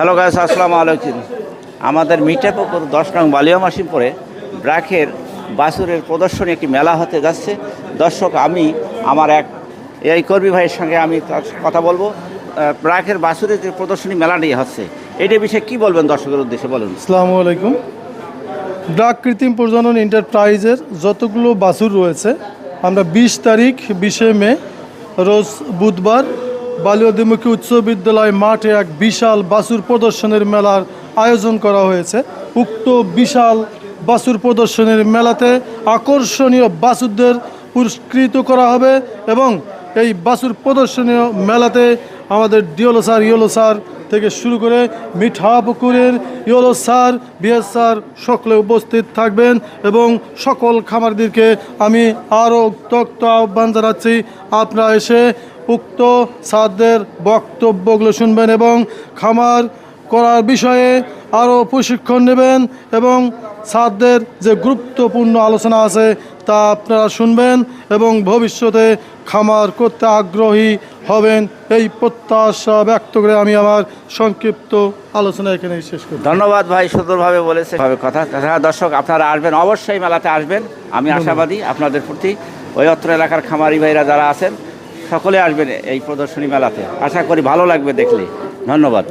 Hello guys, আসসালামু আলাইকুম। আমাদের মিঠাপুকুর 10 নং বালিয়া মাসিমপুরে ব্রাকের বাছুরের প্রদর্শনী একটি মেলা হতে যাচ্ছে। দর্শক, আমি আমার এক এই কর্মী ভাইয়ের সঙ্গে আমি তার কথা বলবো। ব্রাকের বাছুরের যে প্রদর্শনী মেলাটি হচ্ছে, এটা বিষয়ে কী বলবেন দর্শকের উদ্দেশ্যে বলুন। আসসালামু আলাইকুম। ব্রাক কৃত্রিম প্রজনন এন্টারপ্রাইজের যতগুলো বাছুর রয়েছে, আমরা 20 তারিখ 20শে মে রোজ বুধবার বালিয়াদ্বীমুখী উচ্চ বিদ্যালয় মাঠে এক বিশাল বাছুর প্রদর্শনের মেলার আয়োজন করা হয়েছে। উক্ত বিশাল বাছুর প্রদর্শনের মেলাতে আকর্ষণীয় বাছুরদের পুরস্কৃত করা হবে এবং এই বাছুর প্রদর্শনীয় মেলাতে আমাদের ডিওলো স্যার, ইয়েলো স্যার থেকে শুরু করে মিঠাপুকুরের ইয়েলো স্যার, বিএস স্যার সকলে উপস্থিত থাকবেন এবং সকল খামারদেরকে আমি আরও উত্তক্ত আহ্বান জানাচ্ছি, আপনারা এসে উক্ত স্যারদের বক্তব্যগুলো শুনবেন এবং খামার করার বিষয়ে আরও প্রশিক্ষণ নেবেন এবং স্যারদের যে গুরুত্বপূর্ণ আলোচনা আছে তা আপনারা শুনবেন এবং ভবিষ্যতে খামার করতে আগ্রহী হবেন, এই প্রত্যাশা ব্যক্ত করে আমি আমার সংক্ষিপ্ত আলোচনা এখানে শেষ করি। ধন্যবাদ ভাই, সুন্দরভাবে বলেছে কথা। তাছাড়া দর্শক, আপনারা আসবেন, অবশ্যই মেলাতে আসবেন। আমি আশাবাদী আপনাদের প্রতি। ওই অত্র এলাকার খামারি ভাইরা যারা আছেন সকলে আসবেন এই প্রদর্শনী মেলাতে। আশা করি ভালো লাগবে দেখলে। ধন্যবাদ।